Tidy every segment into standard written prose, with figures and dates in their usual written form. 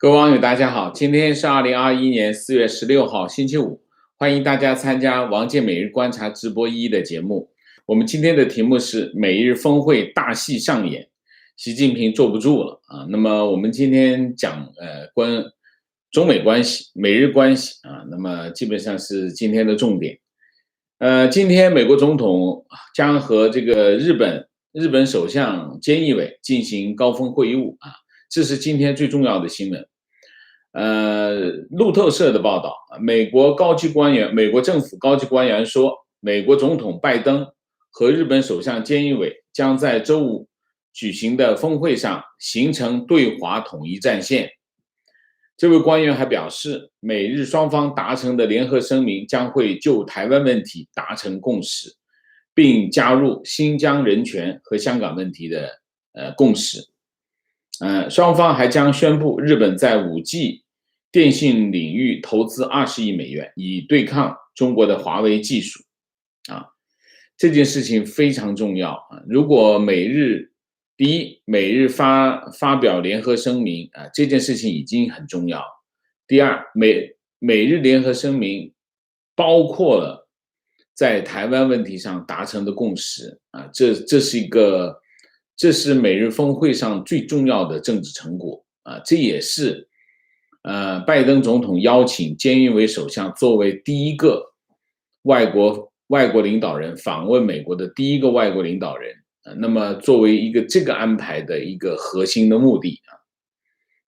各位网友，大家好，今天是2021年4月16号，星期五，欢迎大家参加王健每日观察直播1的节目。我们今天的题目是美日峰会大戏上演，习近平坐不住了啊。那么我们今天讲关中美关系、美日关系啊，那么基本上是今天的重点。今天美国总统将和这个日本首相菅义伟进行高峰会晤啊。这是今天最重要的新闻。路透社的报道，美国政府高级官员说，美国总统拜登和日本首相菅义伟将在周五举行的峰会上形成对华统一战线。这位官员还表示，美日双方达成的联合声明将会就台湾问题达成共识，并加入新疆人权和香港问题的共识。双方还将宣布日本在 5G 电信领域投资20亿美元，以对抗中国的华为技术。这件事情非常重要啊！如果美日发表联合声明啊，这件事情已经很重要。第二，美日联合声明包括了在台湾问题上达成的共识啊，这是美日峰会上最重要的政治成果啊！这也是拜登总统邀请菅义伟首相作为第一个外国领导人访问美国的第一个外国领导人，那么作为一个这个安排的一个核心的目的啊。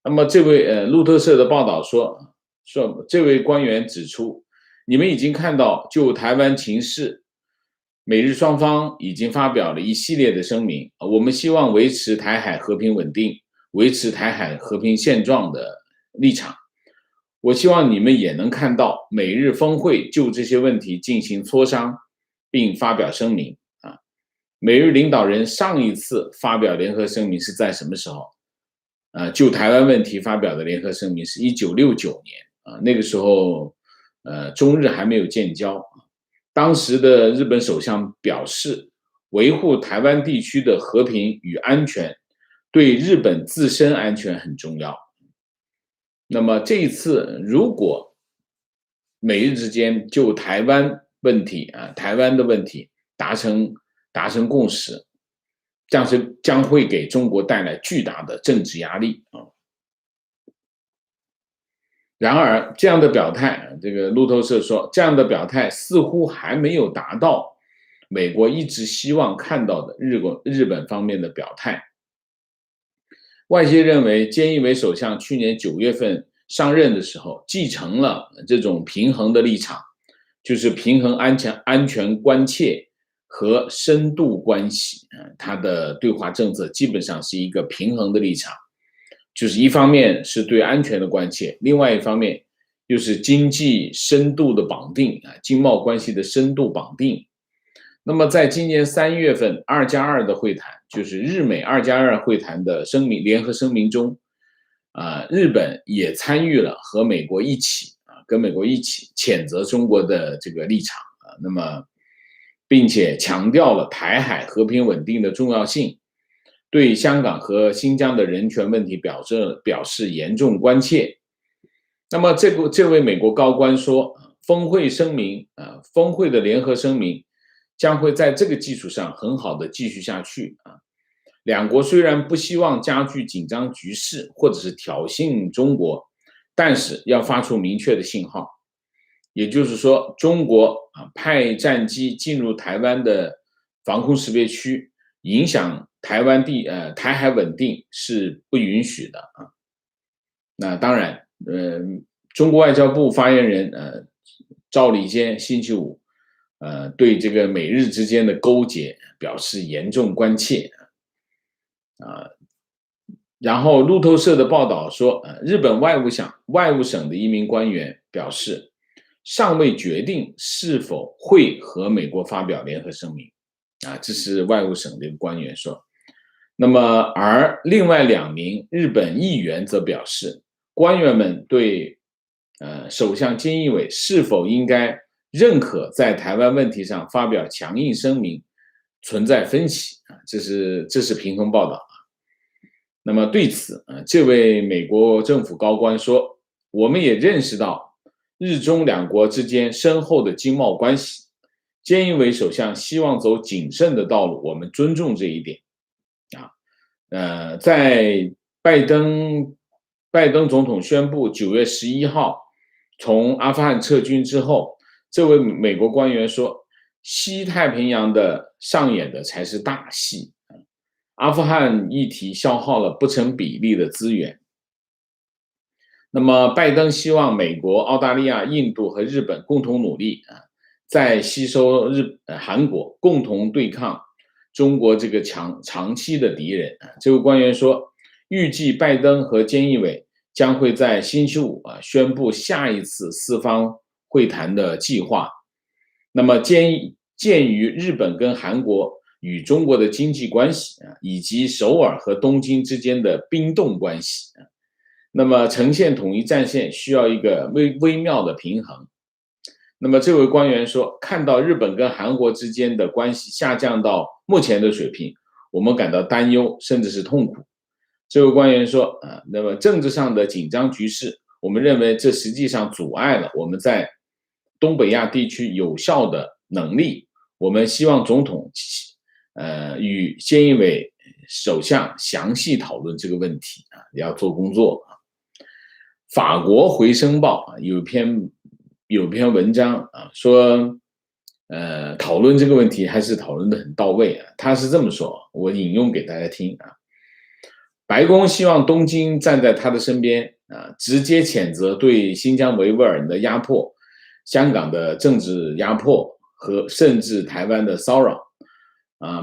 那么这位路透社的报道说这位官员指出，你们已经看到就台湾情势。美日双方已经发表了一系列的声明，我们希望维持台海和平稳定，维持台海和平现状的立场。我希望你们也能看到美日峰会就这些问题进行磋商，并发表声明啊。美日领导人上一次发表联合声明是在什么时候？就台湾问题发表的联合声明是1969年啊，那个时候中日还没有建交。当时的日本首相表示，维护台湾地区的和平与安全对日本自身安全很重要。那么这一次，如果美日之间就台湾问题达成共识，将会给中国带来巨大的政治压力啊。然而，这样的表态，这个路透社说，这样的表态似乎还没有达到美国一直希望看到的日本方面的表态。外界认为，菅义伟首相去年9月份上任的时候，继承了这种平衡的立场，就是平衡安全关切和深度关系。他的对华政策基本上是一个平衡的立场。就是一方面是对安全的关切，另外一方面又是经济深度的绑定啊，经贸关系的深度绑定。那么在今年3月份2+2的会谈，就是日美2+2会谈的联合声明中，日本也参与了和美国一起跟美国一起谴责中国的这个立场啊，那么并且强调了台海和平稳定的重要性。对香港和新疆的人权问题表示严重关切。那么这位美国高官说，峰会的联合声明将会在这个基础上很好的继续下去啊。两国虽然不希望加剧紧张局势或者是挑衅中国，但是要发出明确的信号，也就是说，中国派战机进入台湾的防空识别区，影响台海稳定是不允许的啊。那当然，中国外交部发言人赵立坚星期五对这个美日之间的勾结表示严重关切啊。然后路透社的报道说，日本外务省的一名官员表示，尚未决定是否会和美国发表联合声明啊，这是外务省的一个官员说。那么，而另外2名日本议员则表示，官员们对首相菅义伟是否应该认可在台湾问题上发表强硬声明存在分歧啊，这是平衡报道啊。那么对此，这位美国政府高官说，我们也认识到日中两国之间深厚的经贸关系。菅义伟首相希望走谨慎的道路，我们尊重这一点。在拜登总统宣布9月11号从阿富汗撤军之后，这位美国官员说，西太平洋的上演的才是大戏，阿富汗议题消耗了不成比例的资源。那么拜登希望美国、澳大利亚、印度和日本共同努力在吸收韩国，共同对抗中国这个长期的敌人。这位官员说，预计拜登和菅义伟将会在星期五宣布下一次四方会谈的计划。那么鉴于日本跟韩国与中国的经济关系以及首尔和东京之间的冰冻关系，那么呈现统一战线需要一个微妙的平衡。那么这位官员说，看到日本跟韩国之间的关系下降到目前的水平，我们感到担忧，甚至是痛苦。这位官员说，那么政治上的紧张局势，我们认为这实际上阻碍了我们在东北亚地区有效的能力。我们希望总统与菅义伟首相详细讨论这个问题要做工作。法国回声报有篇文章说，讨论这个问题还是讨论的很到位他是这么说，我引用给大家听白宫希望东京站在他的身边直接谴责对新疆维吾尔人的压迫、香港的政治压迫和甚至台湾的骚扰。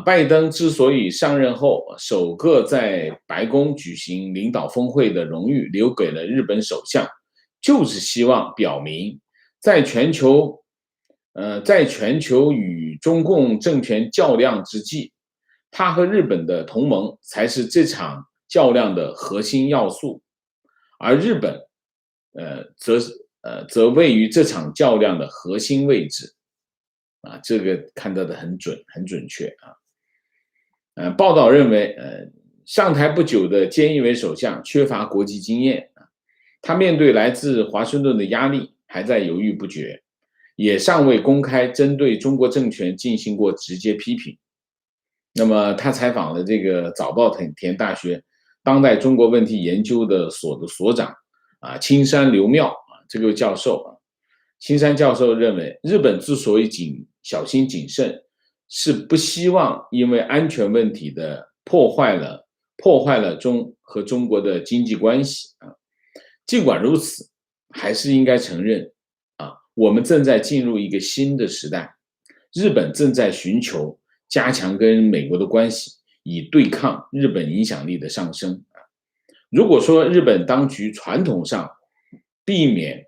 拜登之所以上任后首个在白宫举行领导峰会的荣誉留给了日本首相，就是希望表明，在全球与中共政权较量之际，他和日本的同盟才是这场较量的核心要素，而日本则位于这场较量的核心位置。这个看到的很准确报道认为，上台不久的菅义伟首相缺乏国际经验他面对来自华盛顿的压力还在犹豫不决，也尚未公开针对中国政权进行过直接批评。那么他采访了这个早稻田大学当代中国问题研究的所长青山流妙这个教授青山教授认为，日本之所以小心谨慎，是不希望因为安全问题的破坏了和中国的经济关系尽管如此，还是应该承认我们正在进入一个新的时代，日本正在寻求加强跟美国的关系，以对抗日本影响力的上升如果说日本当局传统上避免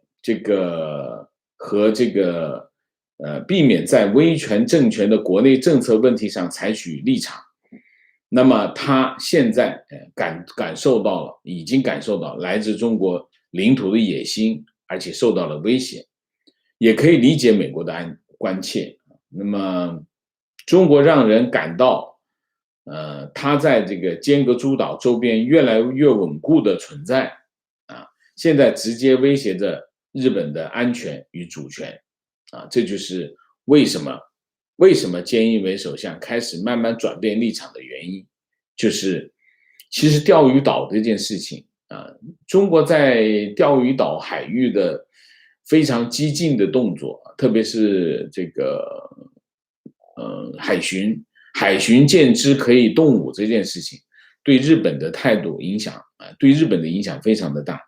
避免在威权政权的国内政策问题上采取立场，那么他现在已经感受到来自中国领土的野心，而且受到了威胁，也可以理解美国的关切。那么中国让人感到他在这个尖阁诸岛周边越来越稳固的存在现在直接威胁着日本的安全与主权这就是为什么菅义伟首相开始慢慢转变立场的原因，就是其实钓鱼岛这件事情中国在钓鱼岛海域的非常激进的动作，特别是这个海巡舰只可以动武这件事情，对日本的态度对日本的影响非常的大。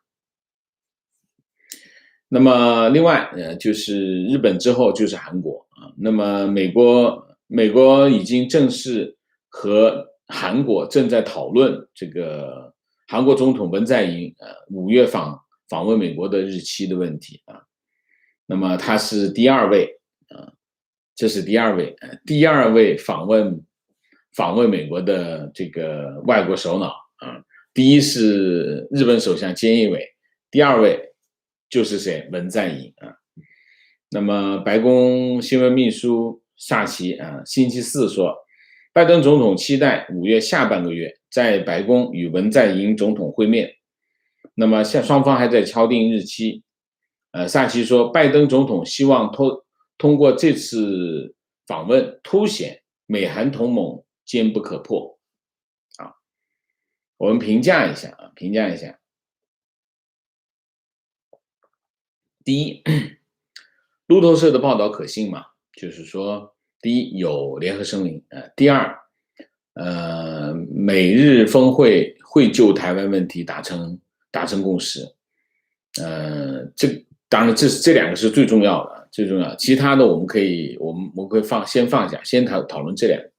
那么另外就是日本之后就是韩国那么美国已经正式和韩国正在讨论这个韩国总统文在寅5月访问美国的日期的问题那么他是第二位这是第二位访问美国的这个外国首脑第一是日本首相菅义伟，第二位就是谁？文在寅那么白宫新闻秘书萨奇星期四说，拜登总统期待5月下半个月在白宫与文在寅总统会面。那么双方还在敲定日期。萨奇说，拜登总统希望通过这次访问凸显美韩同盟坚不可破。我们评价一下。第一，路透社的报道可信吗？就是说，第一有联合声明，第二，美日峰会会就台湾问题达成共识，当然这两个是最重要的，其他的我们会先放下，先讨论这两个。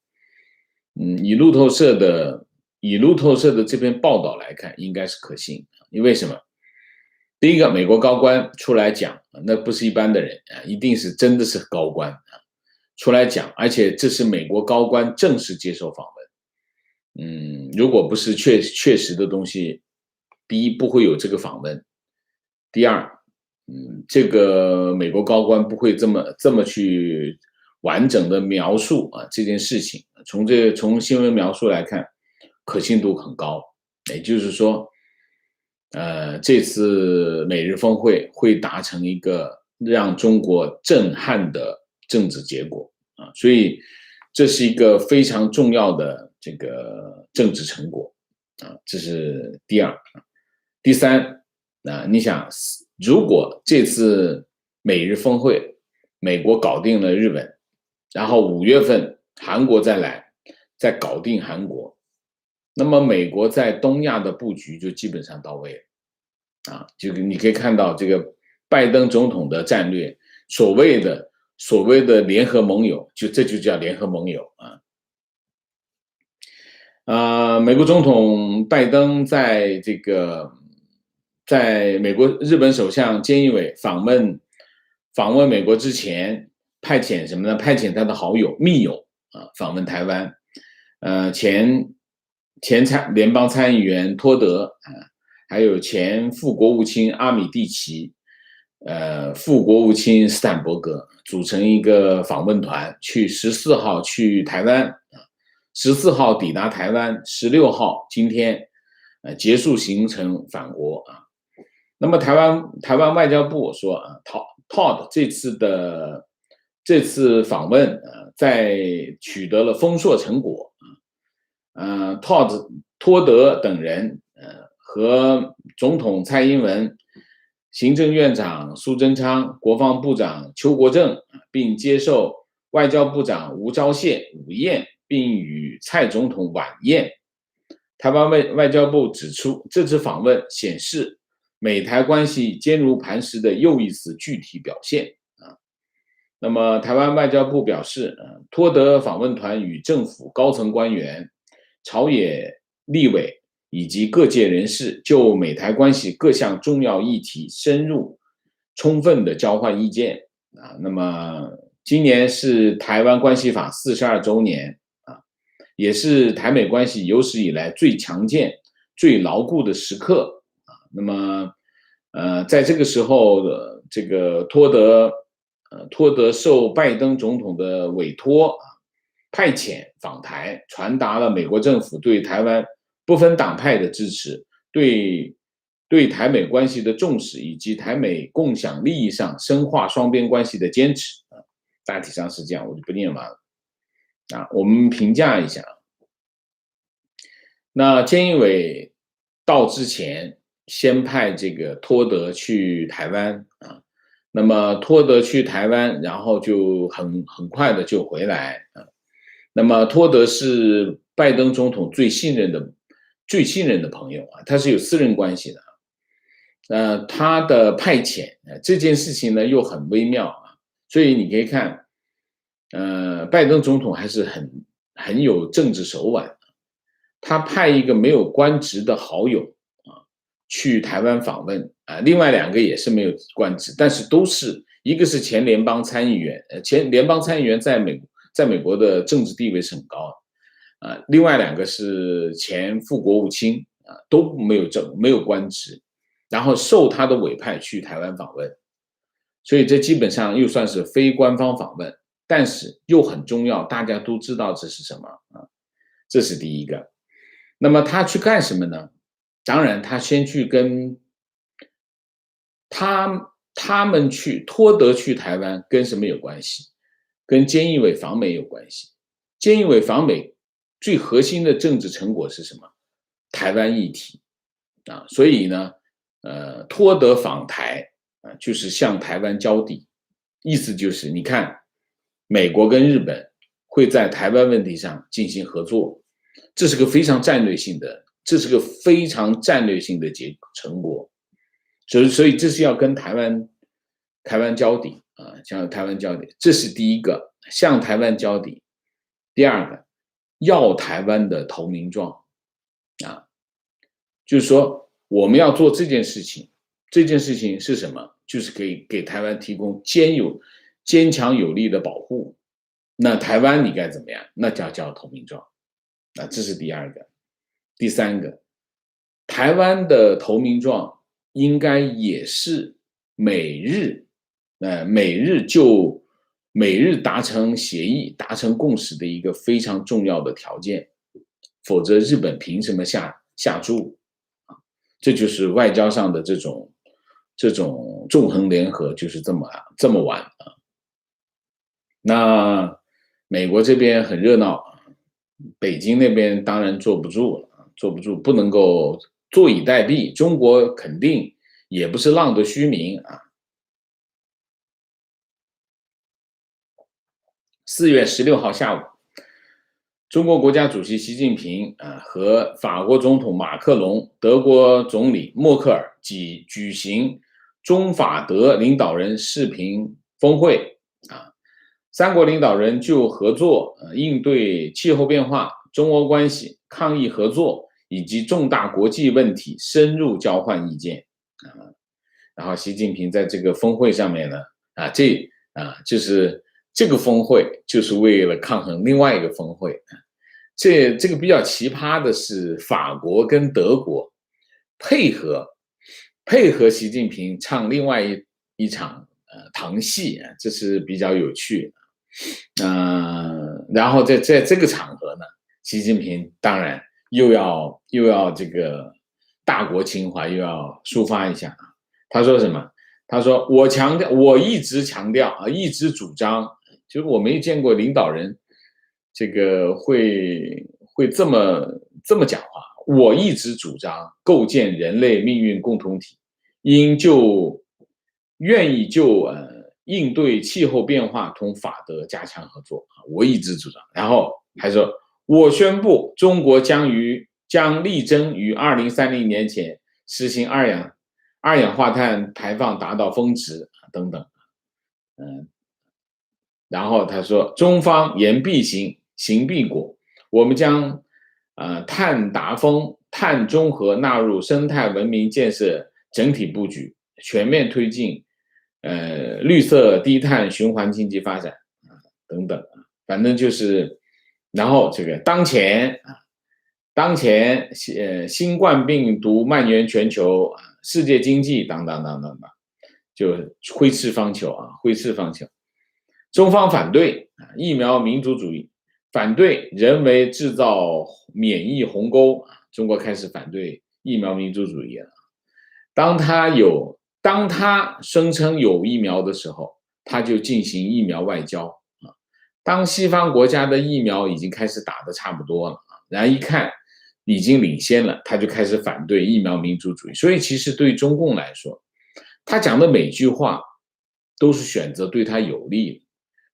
以路透社的这篇报道来看，应该是可信。因为什么？第一个，美国高官出来讲，那不是一般的人一定是真的是高官出来讲，而且这是美国高官正式接受访问。如果不是确实的东西，第一不会有这个访问，第二，这个美国高官不会这么去完整的描述这件事情。从新闻描述来看，可信度很高。也就是说，这次美日峰会会达成一个让中国震撼的政治结果所以这是一个非常重要的这个政治成果这是第二。第三，你想，如果这次美日峰会美国搞定了日本，然后5月份韩国再搞定韩国，那么美国在东亚的布局就基本上到位了就你可以看到这个拜登总统的战略，所谓的联合盟友，这就叫联合盟友美国总统拜登在美国日本首相菅义伟访问美国之前，派遣什么呢？派遣他的好友密友访问台湾。前联邦参议员托德还有前副国务卿阿米蒂奇，副国务卿斯坦伯格组成一个访问团，去14号去台湾，14号抵达台湾，16号今天结束行程返国那么台湾外交部说Todd 这次访问在取得了丰硕成果托德等人和总统蔡英文、行政院长苏贞昌、国防部长邱国正，并接受外交部长吴钊燮午宴，并与蔡总统晚宴。台湾外交部指出，这次访问显示美台关系坚如磐石的又一次具体表现那么台湾外交部表示托德访问团与政府高层官员、朝野立委以及各界人士就美台关系各项重要议题深入充分的交换意见那么今年是台湾关系法42周年也是台美关系有史以来最强健、最牢固的时刻那么在这个时候这个托德受拜登总统的委托派遣访台，传达了美国政府对台湾不分党派的支持，对台美关系的重视，以及台美共享利益上深化双边关系的坚持大体上是这样，我就不念完了我们评价一下那菅义伟到之前先派这个托德去台湾那么托德去台湾，然后就很快的就回来那么托德是拜登总统最信任的朋友他是有私人关系的他的派遣这件事情呢又很微妙所以你可以看拜登总统还是很有政治手腕他派一个没有官职的好友去台湾访问另外2个也是没有官职，但是都是一个是前联邦参议员，前联邦参议员在美国的政治地位是很高另外2个是前副国务卿都没有官职，然后受他的委派去台湾访问，所以这基本上又算是非官方访问，但是又很重要，大家都知道这是什么这是第一个。那么他去干什么呢？当然，他先去跟他们去托德去台湾跟什么有关系？跟菅义伟访美有关系。菅义伟访美最核心的政治成果是什么？台湾议题啊，所以呢，托德访台啊，就是向台湾交底，意思就是你看，美国跟日本会在台湾问题上进行合作，这是个非常战略性的，成果。所以这是要跟台湾交底啊，向台湾交底，这是第一个，向台湾交底。第二个，要台湾的投名状啊，就是说我们要做这件事情，这件事情是什么？就是给台湾提供坚强有力的保护。那台湾你该怎么样？那叫投名状。啊，这是第二个。第三个，台湾的投名状应该也是美日达成协议、达成共识的一个非常重要的条件，否则日本凭什么下注？这就是外交上的这种纵横联合，就是这么玩啊。那美国这边很热闹，北京那边当然坐不住了，不能够坐以待毙。中国肯定也不是浪得虚名啊。4月16号下午，中国国家主席习近平和法国总统马克龙、德国总理默克尔举行中法德领导人视频峰会啊，三国领导人就合作、应对气候变化、中欧关系、抗疫合作以及重大国际问题深入交换意见啊。然后习近平在这个峰会上面呢，就是这个峰会就是为了抗衡另外一个峰会。这个比较奇葩的是，法国跟德国配合习近平唱另外一场堂戏啊，这是比较有趣的。然后在这个场合呢，习近平当然又要这个大国情怀又要抒发一下啊。他说什么？他说我一直强调啊，一直主张，就是我没见过领导人这个会这么讲话。我一直主张构建人类命运共同体，愿意应对气候变化同法德加强合作。我一直主张。然后还说，我宣布中国将力争于2030年前实行二氧化碳排放达到峰值等等。然后他说，中方言必行，行必果，我们将碳达峰、碳中和纳入生态文明建设整体布局，全面推进绿色低碳循环经济发展等等。反正就是，然后这个当前新冠病毒蔓延全球，世界经济等，就挥斥方遒。中方反对疫苗民族主义，反对人为制造免疫鸿沟。中国开始反对疫苗民族主义了。当他声称有疫苗的时候，他就进行疫苗外交。当西方国家的疫苗已经开始打得差不多了，然后一看已经领先了，他就开始反对疫苗民族主义。所以其实对中共来说，他讲的每句话都是选择对他有利的，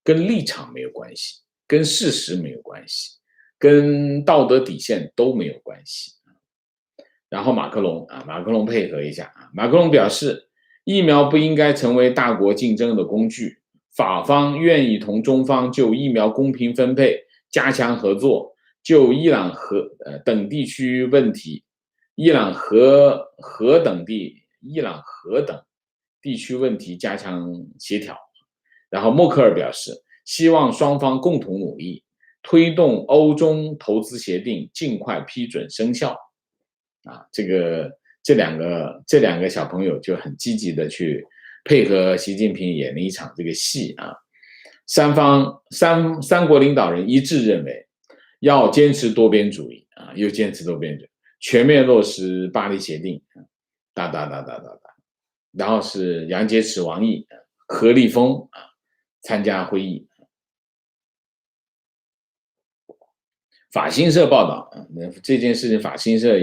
跟立场没有关系，跟事实没有关系，跟道德底线都没有关系。然后马克龙配合一下。马克龙表示，疫苗不应该成为大国竞争的工具，法方愿意同中方就疫苗公平分配加强合作，就伊朗核等地区问题，伊朗核等地区问题加强协调。然后默克尔表示，希望双方共同努力，推动欧中投资协定尽快批准生效。这两个小朋友就很积极的去配合习近平演了一场这个戏啊。三国领导人一致认为，要坚持多边主义，又坚持多边主义，全面落实巴黎协定，哒哒哒哒哒哒。然后是杨洁篪、王毅、何立峰参加会议。法新社报道这件事情，法新社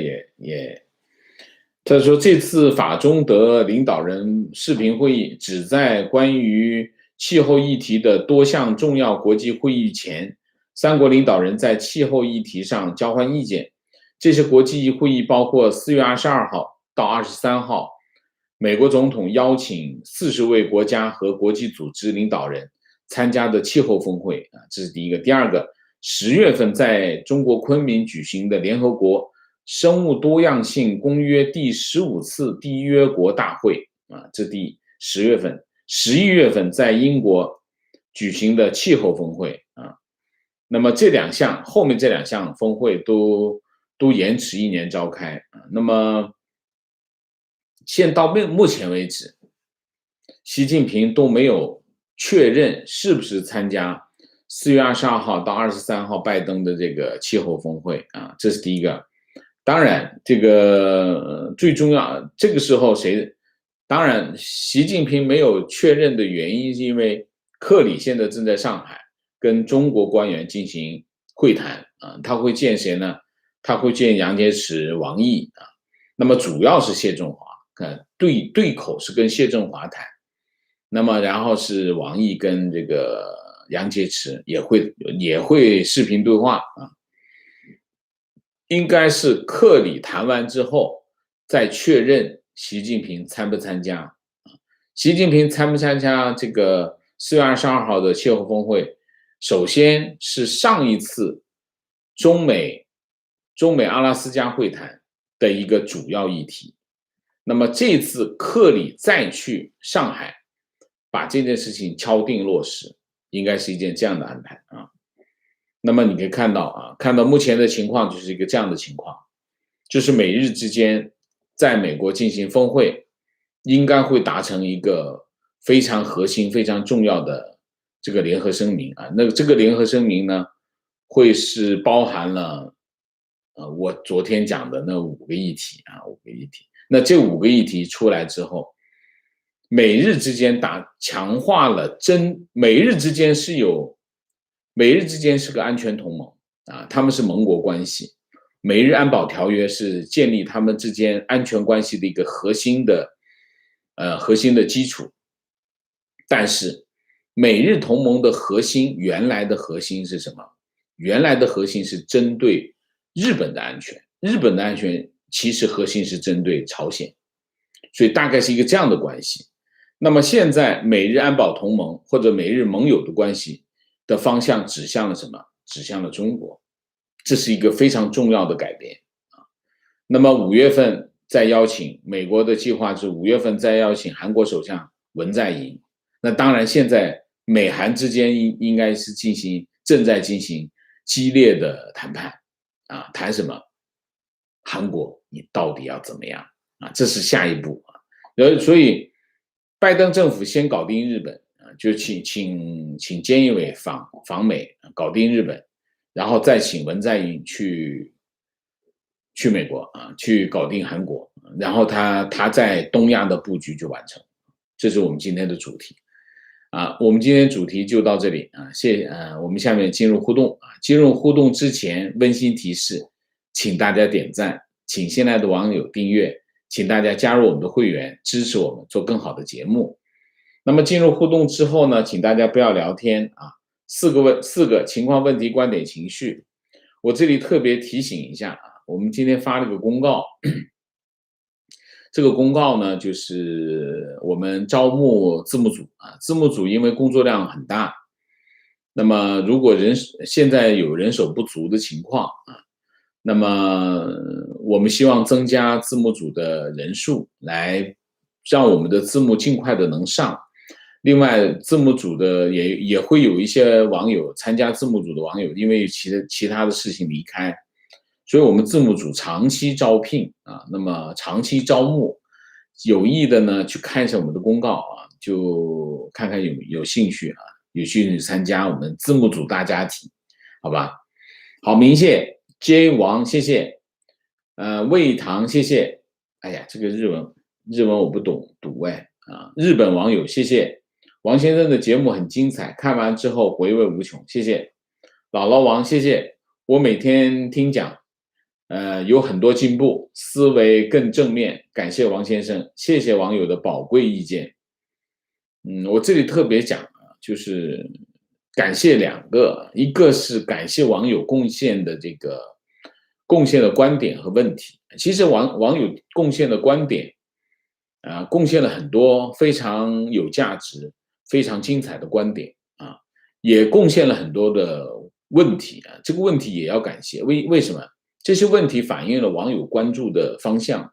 他说这次法中德领导人视频会议旨在关于气候议题的多项重要国际会议前，三国领导人在气候议题上交换意见。这些国际会议包括4月22号到23号，美国总统邀请40位国家和国际组织领导人参加的气候峰会，这是第一个。第二个，10月份在中国昆明举行的联合国生物多样性公约第15次缔约国大会，这第10月份。11月份在英国举行的气候峰会，那么后面这两项峰会都延迟1年召开。那么现到目前为止，习近平都没有确认是不是参加4月22号到23号拜登的这个气候峰会，这是第一个。当然这个最重要，这个时候当然习近平没有确认的原因是因为克里现在正在上海跟中国官员进行会谈，他会见谁呢？他会见杨洁篪、王毅，那么主要是谢振华，对口是跟谢振华谈，那么然后是王毅跟这个杨洁篪也会视频对话，应该是克里谈完之后再确认习近平参不参加。习近平参不参加这个4月22号的气候峰会，首先是上一次中美阿拉斯加会谈的一个主要议题。那么这次克里再去上海把这件事情敲定落实，应该是一件这样的安排。那么你可以看到目前的情况就是一个这样的情况，就是美日之间在美国进行峰会，应该会达成一个非常核心非常重要的这个联合声明。那这个联合声明呢，会是包含了我昨天讲的那5个议题。那这5个议题出来之后，美日之间强化了美日之间是个安全同盟，他们是盟国关系。美日安保条约是建立他们之间安全关系的一个核心的基础。但是美日同盟的原来的核心是什么？原来的核心是针对日本的安全，日本的安全其实核心是针对朝鲜，所以大概是一个这样的关系。那么现在美日安保同盟或者美日盟友的关系的方向指向了什么？指向了中国，这是一个非常重要的改变。那么5月份再邀请，美国的计划是5月份再邀请韩国首相文在寅。那当然现在美韩之间应该是正在进行激烈的谈判，谈什么？韩国你到底要怎么样？这是下一步。所以拜登政府先搞定日本，就请菅义伟访美搞定日本，然后再请文在寅去美国去搞定韩国，然后他在东亚的布局就完成。这是我们今天的主题。我们今天主题就到这里我们下面进入互动。进入互动之前，温馨提示，请大家点赞，请新来的网友订阅，请大家加入我们的会员，支持我们做更好的节目。那么进入互动之后呢，请大家不要聊天4个情况、问题、观点、情绪。我这里特别提醒一下我们今天发了个公告，这个公告呢，就是我们招募字幕组字幕组因为工作量很大，那么如果现在有人手不足的情况那么我们希望增加字幕组的人数，来让我们的字幕尽快的能上。另外字幕组的也会有一些网友参加字幕组的网友因为其他的事情离开，所以我们字幕组长期招聘那么长期招募，有意的呢去看一下我们的公告就看看有兴趣有兴趣参加我们字幕组大家庭，好吧？好，明谢 J 王谢谢，魏唐谢谢，哎呀，这个日文我不懂读哎啊，日本网友谢谢，王先生的节目很精彩，看完之后回味无穷，谢谢，姥姥王谢谢，我每天听讲，有很多进步，思维更正面，感谢王先生，谢谢网友的宝贵意见。我这里特别讲啊，就是感谢两个，一个是感谢网友贡献的观点和问题。其实网友贡献的观点贡献了很多非常有价值、非常精彩的观点啊，也贡献了很多的问题啊。这个问题也要感谢，为什么？这些问题反映了网友关注的方向。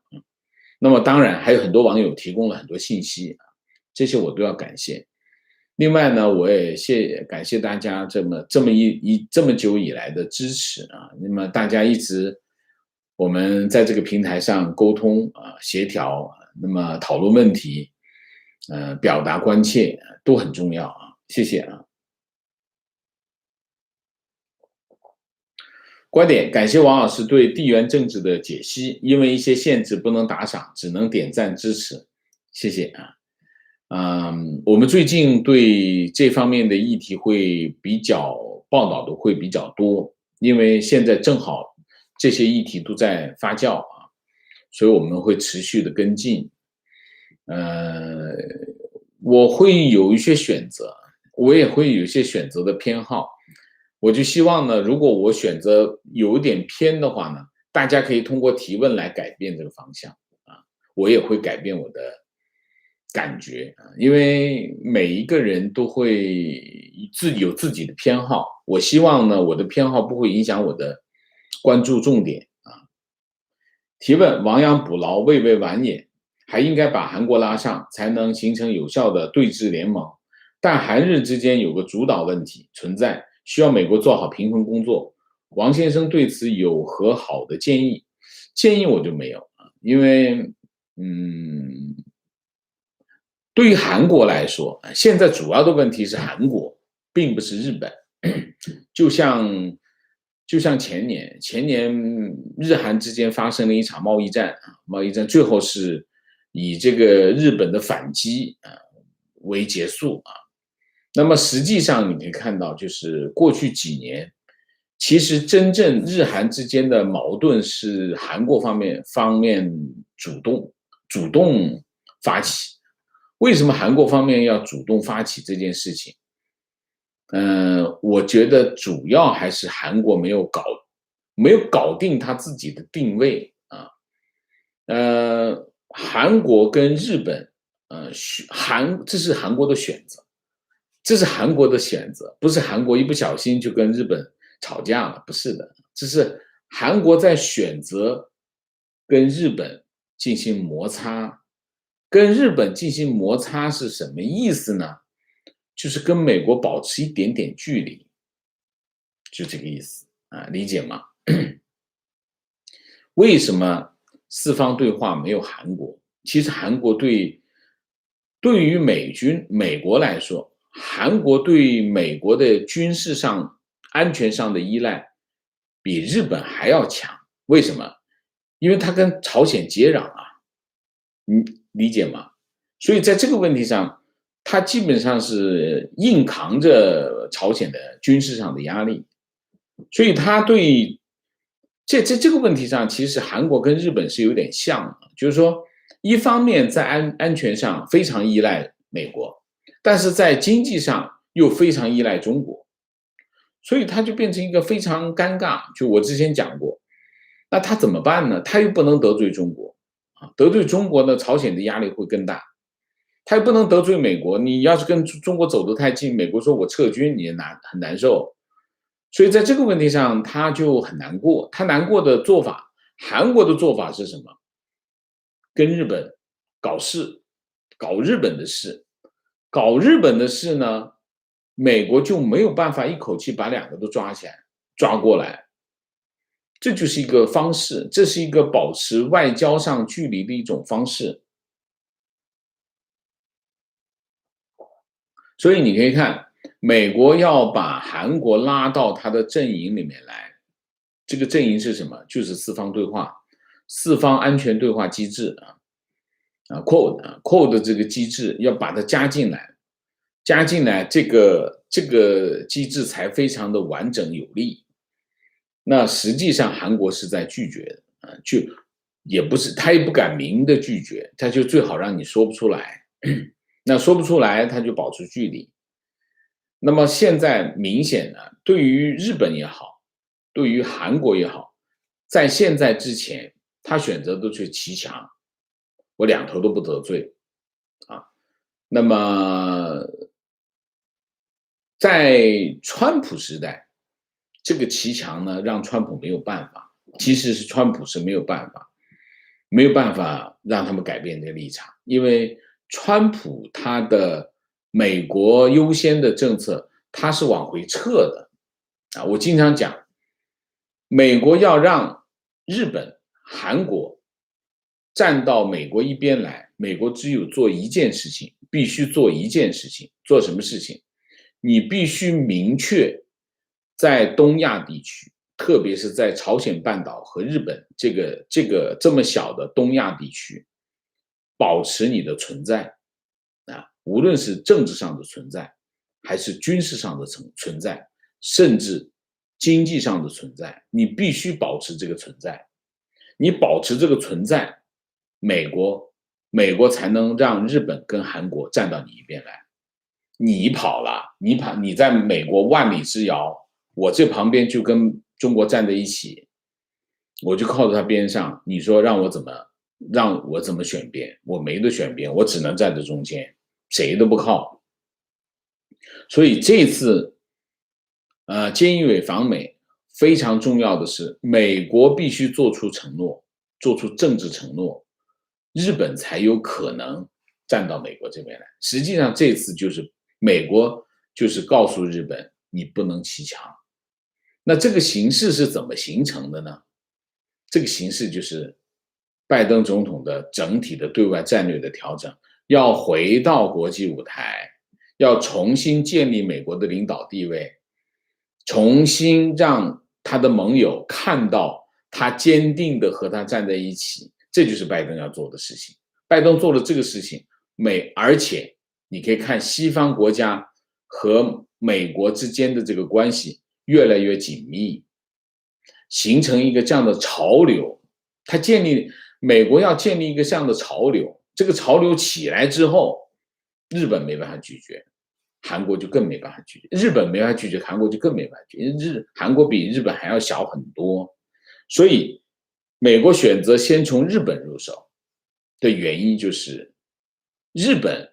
那么当然还有很多网友提供了很多信息啊，这些我都要感谢。另外呢，我也感谢大家这么久以来的支持啊。那么大家一直我们在这个平台上沟通啊、协调，那么讨论问题，表达关切都很重要啊。谢谢啊。观点，感谢王老师对地缘政治的解析，因为一些限制不能打赏，只能点赞支持，谢谢啊。我们最近对这方面的议题会比较报道的会比较多，因为现在正好这些议题都在发酵啊，所以我们会持续的跟进。呃，我会有一些选择，我也会有一些选择的偏好。我就希望呢，如果我选择有点偏的话呢，大家可以通过提问来改变这个方向啊，我也会改变我的感觉啊，因为每一个人都会有自己的偏好，我希望呢，我的偏好不会影响我的关注重点啊。提问：亡羊补牢，未为晚也，还应该把韩国拉上，才能形成有效的对峙联盟。但韩日之间有个主导问题存在，需要美国做好平衡工作。王先生对此有何好的建议？建议我就没有啊，因为对于韩国来说，现在主要的问题是韩国，并不是日本。就像前年日韩之间发生了一场贸易战啊，贸易战最后是以这个日本的反击为结束啊。那么实际上你可以看到，就是过去几年，其实真正日韩之间的矛盾是韩国方面主动发起。为什么韩国方面要主动发起这件事情？我觉得主要还是韩国没有搞定他自己的定位啊。韩国跟日本，这是韩国的选择，这是韩国的选择，不是韩国一不小心就跟日本吵架了，不是的，这是韩国在选择跟日本进行摩擦。跟日本进行摩擦是什么意思呢？就是跟美国保持一点点距离，就这个意思啊，理解吗？为什么四方对话没有韩国？其实韩国对于美国来说，韩国对美国的军事上、安全上的依赖比日本还要强。为什么？因为它跟朝鲜接壤啊，你理解吗？所以在这个问题上，他基本上是硬扛着朝鲜的军事上的压力，所以他对这个问题上，其实韩国跟日本是有点像的，就是说，一方面在安全上非常依赖美国，但是在经济上又非常依赖中国，所以他就变成一个非常尴尬。就我之前讲过，那他怎么办呢？他又不能得罪中国啊，得罪中国呢，朝鲜的压力会更大。他又不能得罪美国，你要是跟中国走得太近，美国说我撤军，你也很难受。所以在这个问题上，他就很难过。他难过的做法，韩国的做法是什么？跟日本搞事，搞日本的事，搞日本的事呢，美国就没有办法一口气把两个都抓起来，抓过来。这就是一个方式，这是一个保持外交上距离的一种方式。所以你可以看，美国要把韩国拉到他的阵营里面来，这个阵营是什么？就是四方对话、四方安全对话机制，Quad 这个机制要把它加进来，这个机制才非常的完整有力。那实际上韩国是在拒绝的就也不是他也不敢明的拒绝，他就最好让你说不出来，那说不出来他就保持距离。那么现在明显呢，对于日本也好，对于韩国也好，在现在之前，他选择的是骑墙，我两头都不得罪啊。那么在川普时代，这个骑墙呢，让川普没有办法，其实是川普是没有办法让他们改变这个立场，因为川普他的美国优先的政策，他是往回撤的我经常讲，美国要让日本、韩国站到美国一边来，美国只有做一件事情，必须做一件事情，做什么事情？你必须明确在东亚地区，特别是在朝鲜半岛和日本这么小的东亚地区，保持你的存在无论是政治上的存在，还是军事上的存在，甚至经济上的存在，你必须保持这个存在。你保持这个存在，美国才能让日本跟韩国站到你一边来。你跑了，你在美国万里之遥，我这旁边就跟中国站在一起，我就靠在他边上，你说让我怎么选边？我没得选边，我只能站在中间，谁都不靠。所以这次菅义伟访美非常重要的是，美国必须做出承诺，做出政治承诺，日本才有可能站到美国这边来。实际上这次就是美国就是告诉日本，你不能骑墙。那这个形势是怎么形成的呢？这个形势就是拜登总统的整体的对外战略的调整，要回到国际舞台，要重新建立美国的领导地位，重新让他的盟友看到他坚定的和他站在一起，这就是拜登要做的事情。拜登做了这个事情，而且你可以看西方国家和美国之间的这个关系越来越紧密，形成一个这样的潮流。美国要建立一个这样的潮流，这个潮流起来之后，日本没办法拒绝，韩国就更没办法拒绝，日本没办法拒绝，韩国就更没办法拒绝。韩国比日本还要小很多，所以美国选择先从日本入手的原因就是日本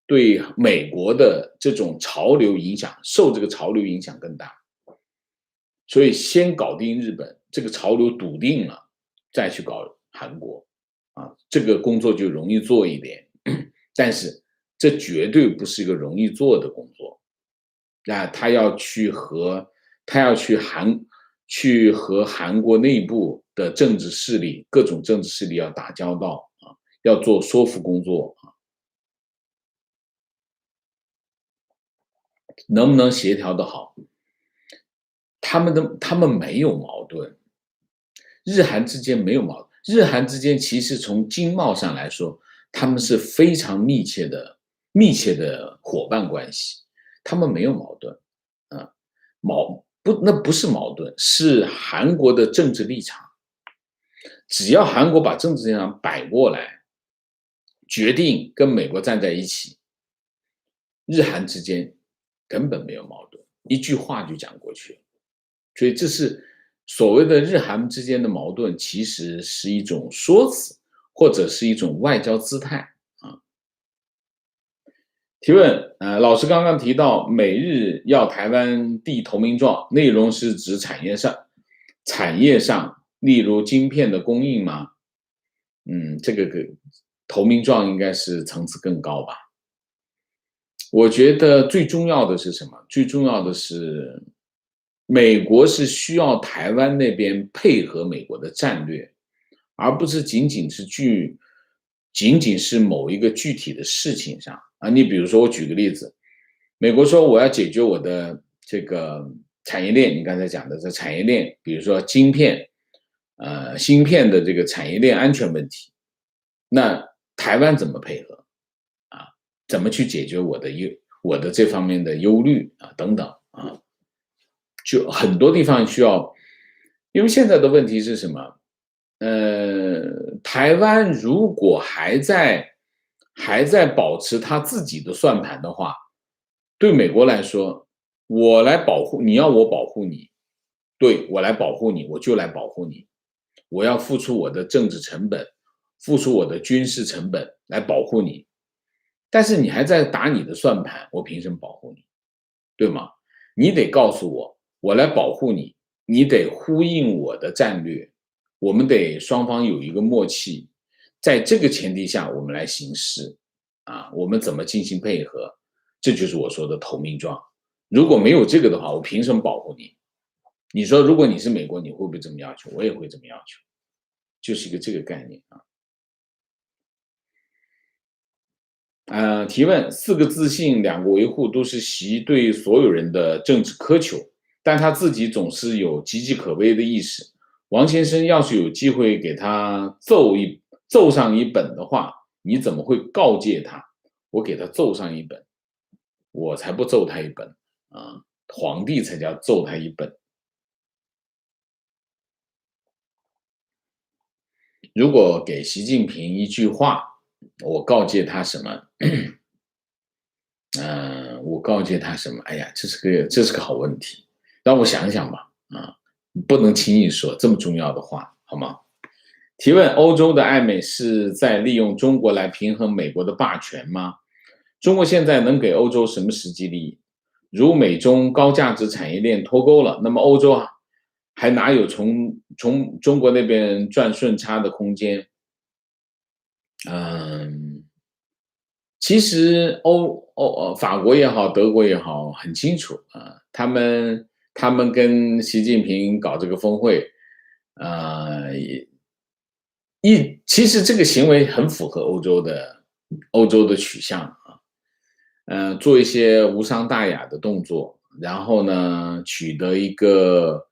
对美国的这种潮流影响，受这个潮流影响更大，所以先搞定日本，这个潮流笃定了，再去搞韩国这个工作就容易做一点，但是这绝对不是一个容易做的工作他要去和韩国内部的政治势力，各种政治势力要打交道要做说服工作能不能协调得好？他们没有矛盾，日韩之间没有矛盾，日韩之间其实从经贸上来说，他们是非常密切的伙伴关系，他们没有矛盾那不是矛盾，是韩国的政治立场。只要韩国把政治立场摆过来，决定跟美国站在一起，日韩之间根本没有矛盾，一句话就讲过去了。所以这是所谓的日韩之间的矛盾，其实是一种说辞，或者是一种外交姿态提问老师刚刚提到美日要台湾递投名状，内容是指产业上，例如晶片的供应吗？这个投名状应该是层次更高吧。我觉得最重要的是什么？最重要的是美国是需要台湾那边配合美国的战略，而不是仅仅是某一个具体的事情上你比如说我举个例子，美国说我要解决我的这个产业链，你刚才讲的这产业链，比如说晶片，芯片的这个产业链安全问题，那台湾怎么配合啊？怎么去解决我的这方面的忧虑啊等等啊？就很多地方需要，因为现在的问题是什么？台湾如果还在保持他自己的算盘的话，对美国来说，我来保护你，要我保护你，对我来保护你，我就来保护你，我要付出我的政治成本，付出我的军事成本来保护你，但是你还在打你的算盘，我凭什么保护你？对吗？你得告诉我，我来保护你，你得呼应我的战略，我们得双方有一个默契，在这个前提下，我们来行事，啊，我们怎么进行配合？这就是我说的投名状。如果没有这个的话，我凭什么保护你？你说，如果你是美国，你会不会这么要求？我也会这么要求，就是一个这个概念啊。提问：四个自信，两个维护，都是习对所有人的政治苛求，但他自己总是有岌岌可危的意识。王先生要是有机会给他奏上一本的话，你怎么会告诫他？我给他奏上一本，我才不奏他一本啊！皇帝才叫奏他一本。如果给习近平一句话，我告诫他什么？我告诫他什么？哎呀，这是个好问题，让我想想吧。啊，不能轻易说这么重要的话，好吗？提问：欧洲的暧昧是在利用中国来平衡美国的霸权吗？中国现在能给欧洲什么实际利益？如美中高价值产业链脱钩了，那么欧洲还哪有从中国那边赚顺差的空间？其实法国也好，德国也好，很清楚啊，他们跟习近平搞这个峰会，呃，其实这个行为很符合欧洲的取向啊，做一些无伤大雅的动作，然后呢，取得一个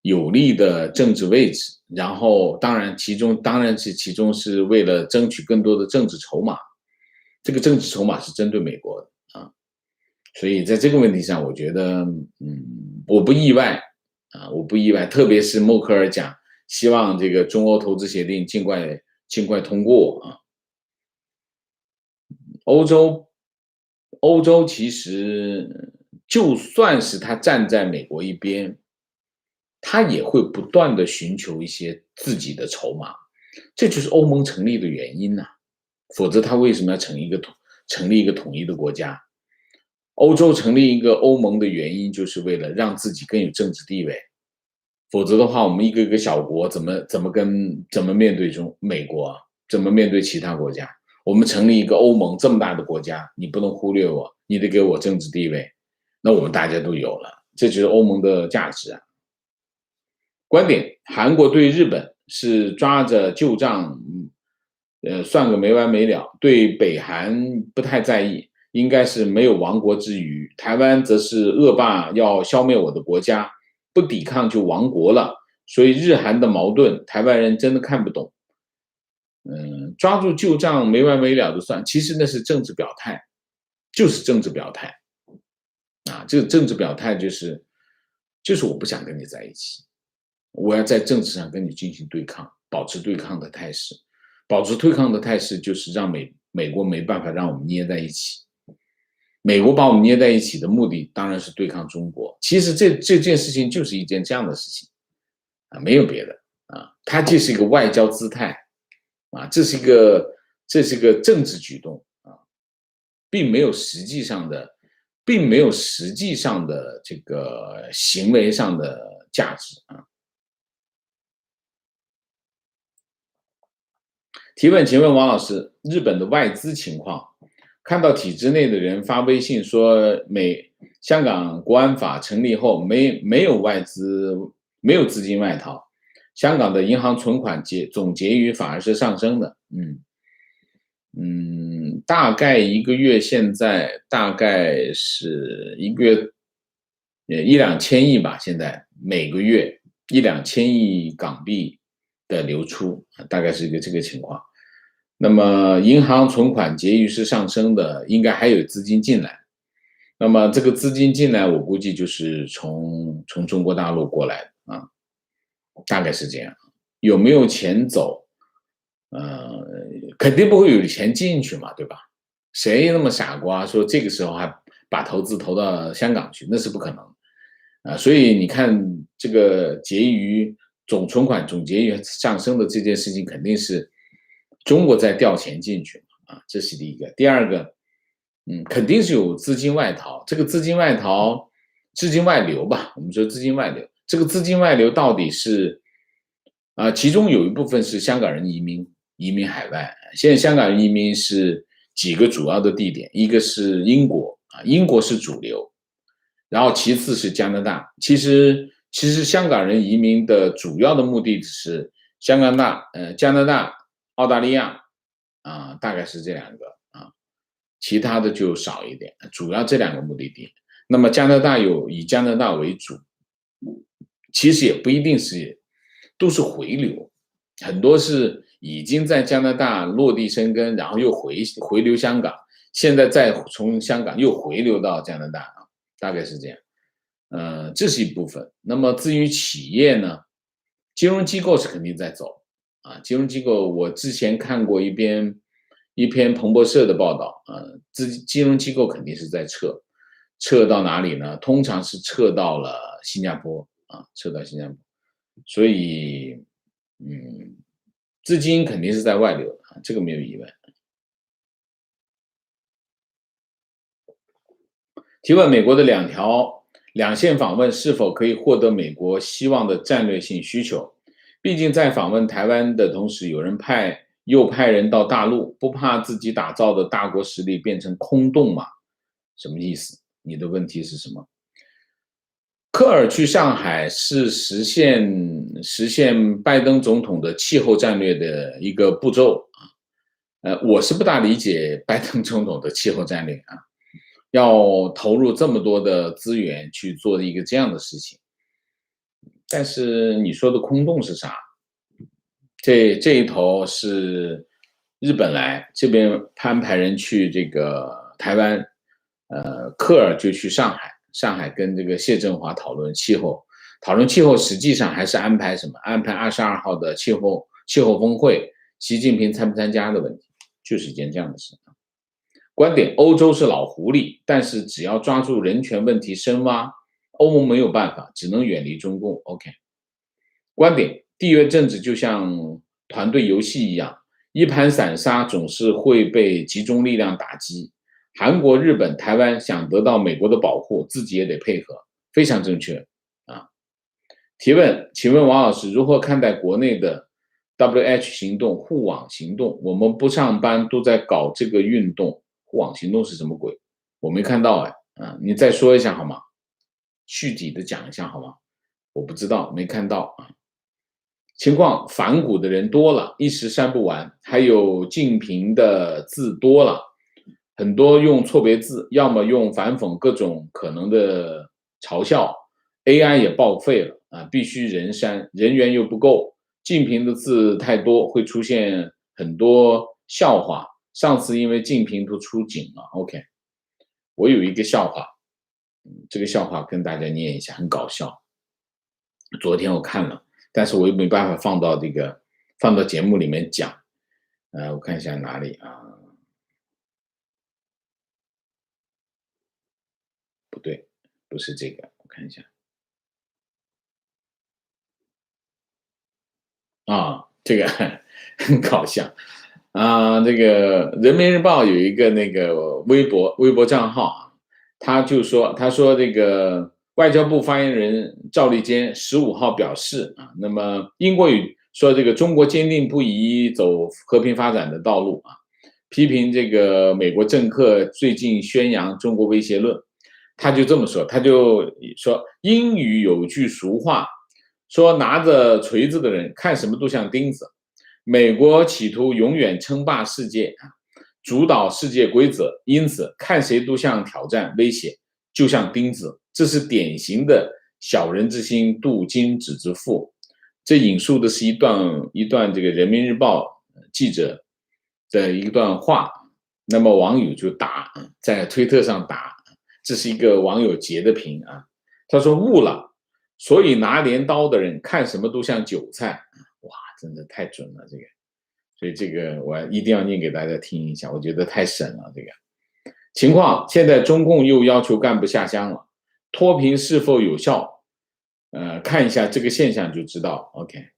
有利的政治位置，然后其中是为了争取更多的政治筹码，这个政治筹码是针对美国的啊，所以在这个问题上，我觉得，我不意外啊，我不意外，特别是默克尔讲希望这个中欧投资协定尽快通过啊。欧洲，欧洲其实就算是他站在美国一边，他也会不断的寻求一些自己的筹码，这就是欧盟成立的原因呐、否则他为什么要成立一个统一的国家？欧洲成立一个欧盟的原因，就是为了让自己更有政治地位。否则的话，我们一个个小国怎么面对美国啊？怎么面对其他国家？我们成立一个欧盟这么大的国家，你不能忽略我，你得给我政治地位。那我们大家都有了，这就是欧盟的价值啊。观点：韩国对日本是抓着旧账，算个没完没了，对北韩不太在意，应该是没有亡国之余。台湾则是恶霸要消灭我的国家，不抵抗就亡国了。所以日韩的矛盾，台湾人真的看不懂。抓住旧账没完没了的算，其实那是政治表态，就是政治表态啊。这个政治表态就是我不想跟你在一起，我要在政治上跟你进行对抗，保持对抗的态势。保持对抗的态势就是让美国没办法让我们捏在一起。美国把我们捏在一起的目的当然是对抗中国。其实这件事情就是一件这样的事情啊，没有别的啊，它就是一个外交姿态啊，这是一个政治举动啊，并没有实际上的这个行为上的价值啊。提问，请问王老师，日本的外资情况，看到体制内的人发微信说香港国安法成立后没有外资，没有资金外逃，香港的银行存款总结余反而是上升的。大概一个月，现在大概是一个月一两千亿吧，现在每个月一两千亿港币的流出，大概是一个这个情况。那么银行存款结余是上升的，应该还有资金进来。那么这个资金进来，我估计就是从中国大陆过来的啊，大概是这样。有没有钱走？肯定不会有钱进去嘛，对吧？谁那么傻瓜说这个时候还把投资投到香港去？那是不可能啊。所以你看，这个结余总存款总结余上升的这件事情，肯定是中国在调钱进去啊，这是第一个。第二个，肯定是有资金外逃。这个资金外逃、资金外流吧，我们说资金外流。这个资金外流到底是其中有一部分是香港人移民海外。现在香港人移民是几个主要的地点，一个是英国啊，英国是主流，然后其次是加拿大。其实香港人移民的主要的目的是加拿大、澳大利亚啊，大概是这两个啊，其他的就少一点，主要这两个目的地。那么加拿大以加拿大为主，其实也不一定是都是回流，很多是已经在加拿大落地生根，然后又回流香港，现在再从香港又回流到加拿大啊，大概是这样。这是一部分。那么至于企业呢，金融机构是肯定在走啊。金融机构，我之前看过一篇彭博社的报道啊，金融机构肯定是在撤到哪里呢？通常是撤到了新加坡啊，撤到新加坡。所以，资金肯定是在外流啊，这个没有疑问。提问：美国的两线访问是否可以获得美国希望的战略性需求？毕竟在访问台湾的同时，有人又派人到大陆，不怕自己打造的大国实力变成空洞吗？什么意思？你的问题是什么？科尔去上海是实现拜登总统的气候战略的一个步骤啊。我是不大理解拜登总统的气候战略啊，要投入这么多的资源去做一个这样的事情。但是你说的空洞是啥？这一头是日本来，这边安排人去这个台湾，科尔就去上海跟这个谢振华讨论气候，实际上还是安排什么？安排22号的气候峰会，习近平参不参加的问题，就是一件这样的事。观点：欧洲是老狐狸，但是只要抓住人权问题深挖，欧盟没有办法，只能远离中共。OK。观点：地缘政治就像团队游戏一样，一盘散沙总是会被集中力量打击。韩国、日本、台湾想得到美国的保护，自己也得配合，非常正确啊。提问：请问王老师如何看待国内的 WH 行动、护网行动？我们不上班都在搞这个运动，护网行动是什么鬼？我没看到你再说一下好吗？具体的讲一下好吗？我不知道，没看到啊。情况：反骨的人多了，一时删不完，还有竞评的字多了。很多用错别字，要么用反讽各种可能的嘲笑 ，AI 也报废了啊，必须人删，人员又不够，竞评的字太多，会出现很多笑话。上次因为竞评都出警了 ，OK， 我有一个笑话，这个笑话跟大家念一下，很搞笑。昨天我看了，但是我又没办法放到节目里面讲，我看一下哪里啊。不对，不是这个，我看一下。这个很搞笑这个人民日报有一个那个微博账号啊，他说这个外交部发言人赵立坚15号表示那么英国语说这个中国坚定不移走和平发展的道路批评这个美国政客最近宣扬中国威胁论。他就这么说，英语有句俗话，说拿着锤子的人看什么都像钉子。美国企图永远称霸世界主导世界规则，因此看谁都像挑战威胁。就像钉子，这是典型的小人之心度君子之腹。这引述的是一段这个人民日报记者的一段话，那么网友就在推特上打，这是一个网友截的屏啊，他说悟了，所以拿镰刀的人看什么都像韭菜，哇，真的太准了这个，所以这个我一定要念给大家听一下，我觉得太神了这个情况。现在中共又要求干部下乡了，脱贫是否有效？看一下这个现象就知道。OK，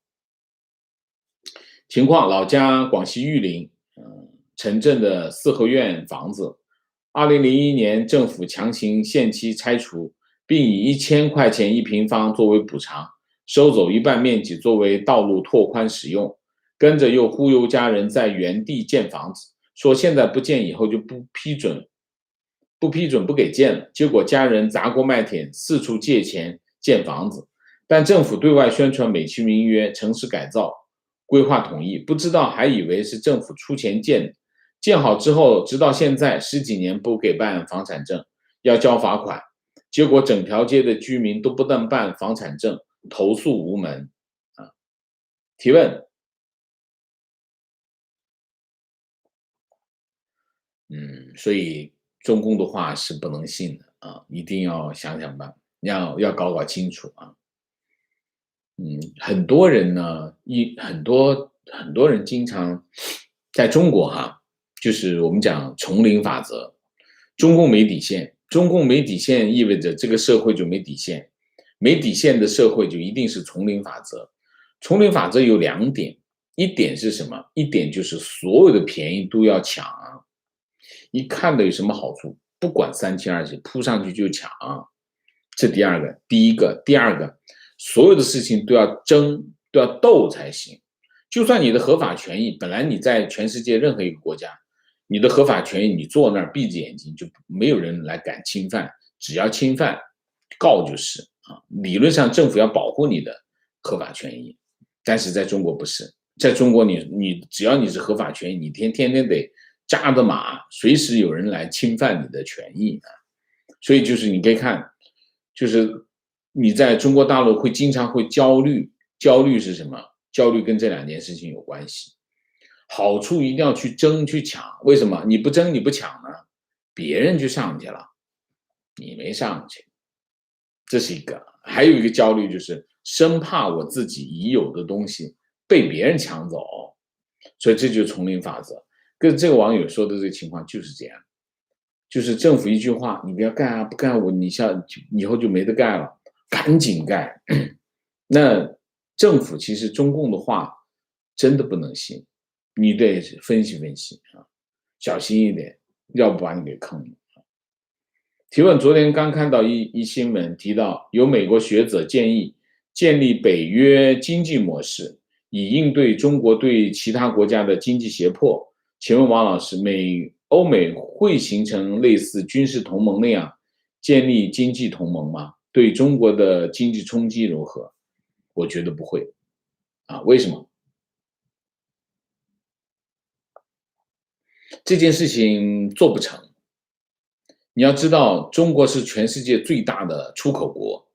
情况，老家广西玉林，城镇的四合院房子，2001年政府强行限期拆除，并以1000块钱一平方作为补偿，收走一半面积作为道路拓宽使用，跟着又忽悠家人在原地建房子，说现在不建以后就不批准不给建了。结果家人砸锅卖铁，四处借钱建房子，但政府对外宣传美其名曰城市改造规划统一，不知道还以为是政府出钱建的。建好之后，直到现在10几年不给办房产证，要交罚款，结果整条街的居民都不能办房产证，投诉无门。提问，所以中共的话是不能信的啊，一定要想想办法，要搞清楚啊。很多人呢，很多人经常在中国就是我们讲丛林法则，中共没底线，中共没底线意味着这个社会就没底线，没底线的社会就一定是丛林法则。丛林法则有2点，一点是什么？一点就是所有的便宜都要抢，一看到有什么好处，不管3七2十一，扑上去就抢，这第二个。第二个，所有的事情都要争，都要斗才行。就算你的合法权益，本来你在全世界任何一个国家，你的合法权益，你坐那儿闭着眼睛就没有人来敢侵犯，只要侵犯，告就是理论上政府要保护你的合法权益，但是在中国不是，在中国你只要你是合法权益，你天天得扎着马，随时有人来侵犯你的权益所以就是你可以看，就是你在中国大陆经常会焦虑，焦虑是什么？焦虑跟这2件事情有关系。好处一定要去争去抢，为什么？你不争你不抢呢？别人就上去了，你没上去，这是一个。还有一个焦虑就是生怕我自己已有的东西被别人抢走，所以这就是丛林法则。跟这个网友说的这个情况就是这样，就是政府一句话，你不要干不干你以后就没得干了，赶紧干。那政府其实中共的话真的不能信，你得分析分析小心一点，要不把你给坑了。提问，昨天刚看到一新闻提到，有美国学者建议建立北约经济模式，以应对中国对其他国家的经济胁迫。请问王老师，欧美会形成类似军事同盟那样建立经济同盟吗？对中国的经济冲击如何？我觉得不会为什么？这件事情做不成。你要知道，中国是全世界最大的出口国，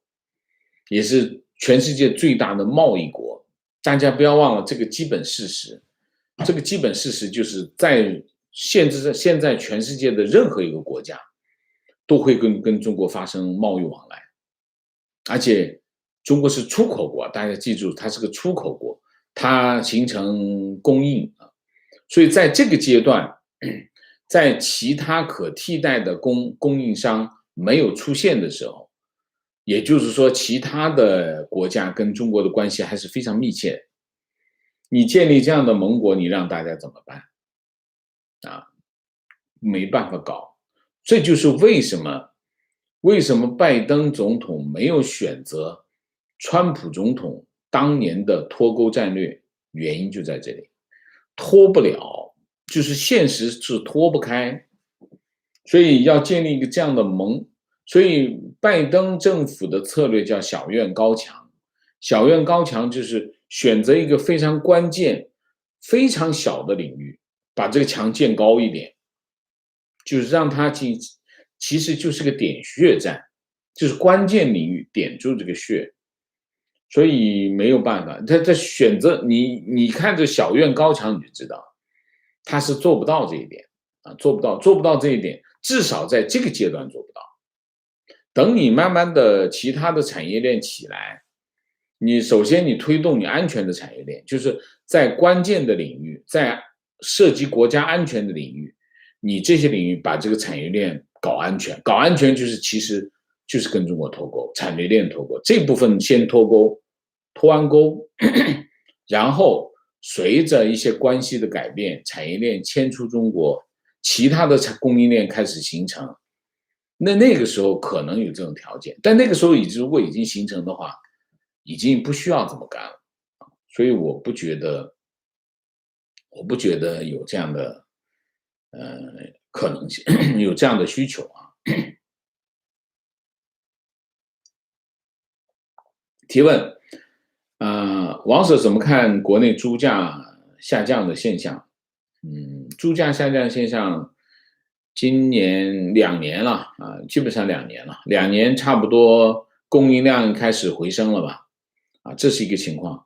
也是全世界最大的贸易国。大家不要忘了这个基本事实。这个基本事实就是在现在全世界的任何一个国家都会跟中国发生贸易往来，而且中国是出口国，大家记住，它是个出口国，它形成供应所以在这个阶段，在其他可替代的供应商没有出现的时候，也就是说，其他的国家跟中国的关系还是非常密切的。你建立这样的盟国，你让大家怎么办没办法搞。这就是为什么拜登总统没有选择川普总统当年的脱钩战略，原因就在这里，脱不了，就是现实是脱不开，所以要建立一个这样的盟。所以拜登政府的策略叫小院高墙，小院高墙就是选择一个非常关键、非常小的领域，把这个墙建高一点，就是让它其实就是个点穴战，就是关键领域点住这个穴，所以没有办法，他选择你看这小院高墙你就知道，他是做不到这一点啊，做不到这一点，至少在这个阶段做不到。等你慢慢的其他的产业链起来，你首先你推动你安全的产业链，就是在关键的领域，在涉及国家安全的领域，你这些领域把这个产业链搞安全，搞安全就是其实就是跟中国脱钩，产业链脱钩，这部分先脱钩，脱完钩，然后随着一些关系的改变，产业链迁出中国，其他的供应链开始形成，那个时候可能有这种条件，但那个时候如果已经形成的话，已经不需要这么干了，所以我不觉得有这样的可能性，有这样的需求啊。提问，王舍怎么看国内猪价下降的现象？猪价下降现象，今年2年了啊，基本上2年了，2年差不多供应量开始回升了吧？啊，这是一个情况。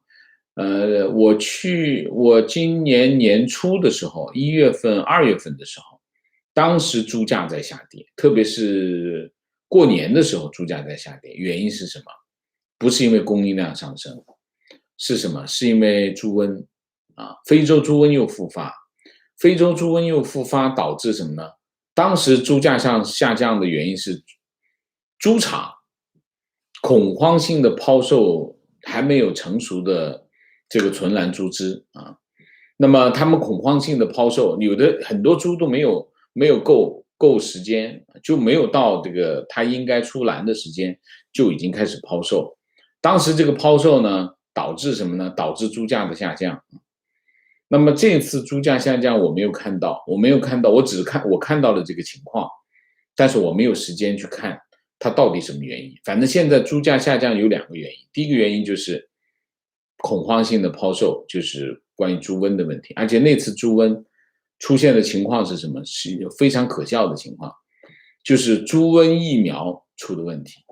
我今年年初的时候，1月份、2月份的时候，当时猪价在下跌，特别是过年的时候，猪价在下跌，原因是什么？不是因为供应量上升，是什么？是因为猪瘟啊，非洲猪瘟又复发，非洲猪瘟又复发导致什么呢？当时猪价下降的原因是猪场恐慌性的抛售还没有成熟的这个纯蓝猪只啊，那么他们恐慌性的抛售，有的很多猪都没有够时间，就没有到这个它应该出栏的时间，就已经开始抛售。当时这个抛售呢，导致什么呢？导致猪价的下降。那么这次猪价下降我没有看到，我只看到了这个情况，但是我没有时间去看它到底什么原因。反正现在猪价下降有2个原因，第一个原因就是恐慌性的抛售，就是关于猪瘟的问题，而且那次猪瘟出现的情况是什么？是非常可笑的情况，就是猪瘟疫苗出的问题，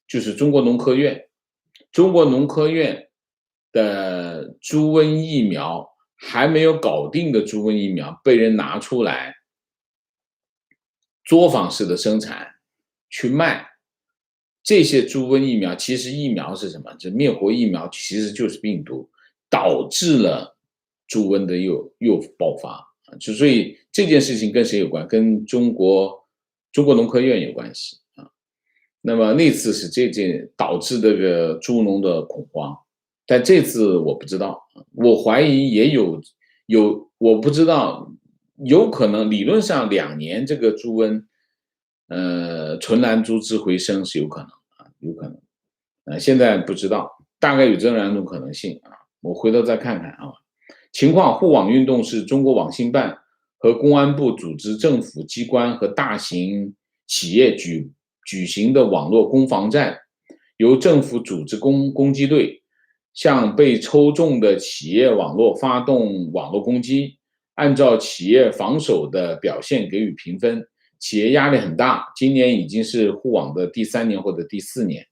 就是中国农科院的猪瘟疫苗还没有搞定的猪瘟疫苗被人拿出来作坊式的生产去卖。这些猪瘟疫苗其实疫苗是什么？这灭活疫苗其实就是病毒，导致了猪瘟的又爆发。所以这件事情跟谁有关？跟中国农科院有关系啊。那么那次是这件导致这个猪农的恐慌，但这次我不知道，我怀疑也我不知道，有可能理论上2年这个猪瘟，纯蓝猪只回升是有可能啊，有可能，现在不知道，大概有这两种可能性啊，我回头再看看啊。情况，护网运动是中国网信办和公安部组织政府机关和大型企业举行的网络攻防战，由政府组织攻击队向被抽中的企业网络发动网络攻击，按照企业防守的表现给予评分。企业压力很大，今年已经是护网的第3年或者第4年，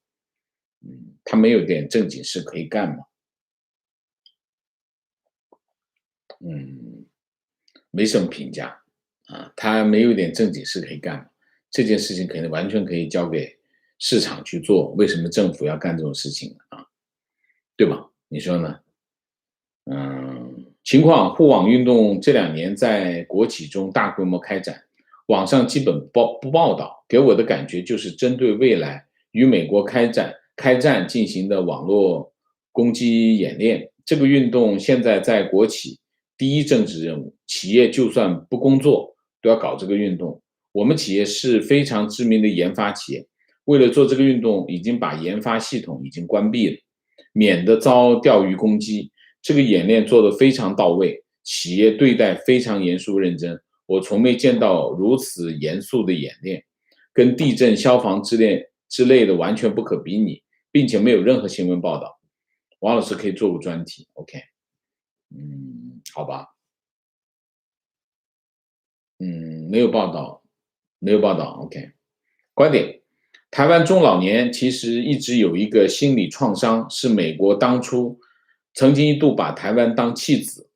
他没有点正经事可以干吗？没什么评价啊，他没有点正经事可以干，这件事情肯定完全可以交给市场去做，为什么政府要干这种事情啊？对吧？你说呢？情况，护网运动这2年在国企中大规模开展，网上基本不报道，给我的感觉就是针对未来与美国开战进行的网络攻击演练。这个运动现在在国企第一政治任务，企业就算不工作都要搞这个运动。我们企业是非常知名的研发企业，为了做这个运动，已经把研发系统已经关闭了，免得遭钓鱼攻击。这个演练做得非常到位，企业对待非常严肃认真，我从没见到如此严肃的演练，跟地震、消防之类的完全不可比拟，并且没有任何新闻报道。王老师可以做个专题 ，OK，好吧，没有报道，没有报道，OK。观点：台湾中老年其实一直有一个心理创伤，是美国当初曾经一度把台湾当弃子，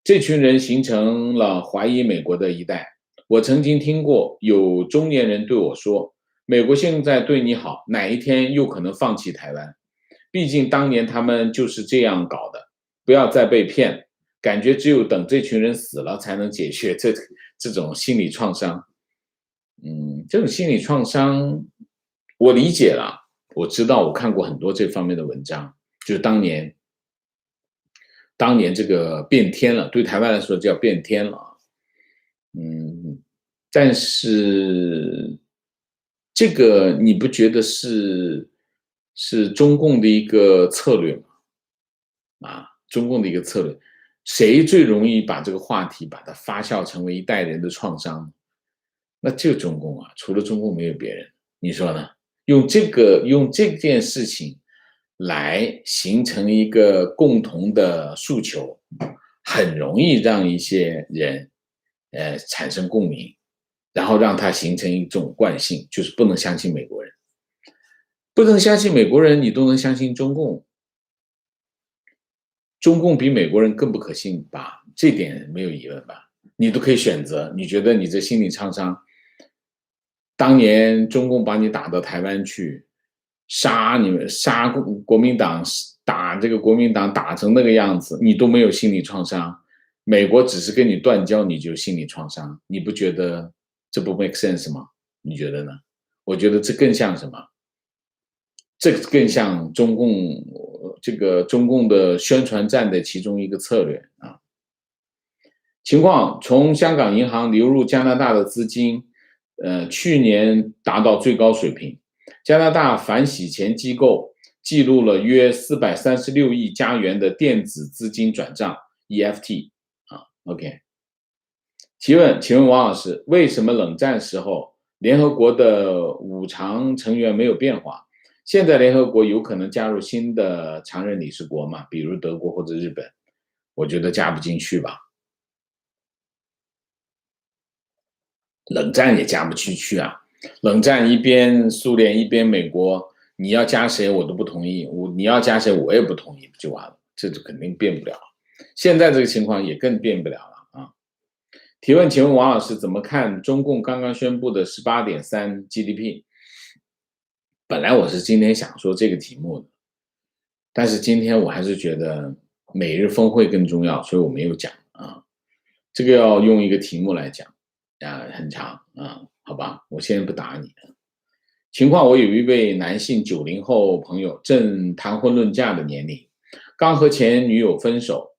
这群人形成了怀疑美国的一代。我曾经听过有中年人对我说：美国现在对你好，哪一天又可能放弃台湾？毕竟当年他们就是这样搞的，不要再被骗了。感觉只有等这群人死了，才能解决这种心理创伤。这种心理创伤，我理解了，我知道，我看过很多这方面的文章，就是当年这个变天了，对台湾来说叫变天了啊。但是这个你不觉得是中共的一个策略吗？中共的一个策略，谁最容易把这个话题把它发酵成为一代人的创伤？那就中共啊，除了中共没有别人，你说呢？用这件事情来形成一个共同的诉求，很容易让一些人产生共鸣，然后让它形成一种惯性，就是不能相信美国人，不能相信美国人，你都能相信中共，中共比美国人更不可信吧？这点没有疑问吧？你都可以选择，你觉得你这心理创伤，当年中共把你打到台湾去，杀你们，杀国民党，打这个国民党打成那个样子，你都没有心理创伤，美国只是跟你断交，你就心理创伤，你不觉得这不 make sense 吗？你觉得呢？我觉得这更像什么？这更像中共的宣传战的其中一个策略啊。情况从香港银行流入加拿大的资金，去年达到最高水平。加拿大反洗钱机构记录了约436亿加元的电子资金转账 （EFT） 啊。OK， 提问，请问王老师，为什么冷战时候联合国的五常成员没有变化？现在联合国有可能加入新的常任理事国吗？比如德国或者日本？我觉得加不进去吧。冷战也加不进去啊！冷战一边苏联一边美国，你要加谁我都不同意，你要加谁我也不同意，就完了，这就肯定变不了。现在这个情况也更变不了了啊！提问，请问王老师怎么看中共刚刚宣布的18.3 GDP？本来我是今天想说这个题目的，但是今天我还是觉得美日峰会更重要，所以我没有讲啊。这个要用一个题目来讲啊，很长啊，好吧，我先不打你。情况，我有一位男性90后朋友，正谈婚论嫁的年龄，刚和前女友分手，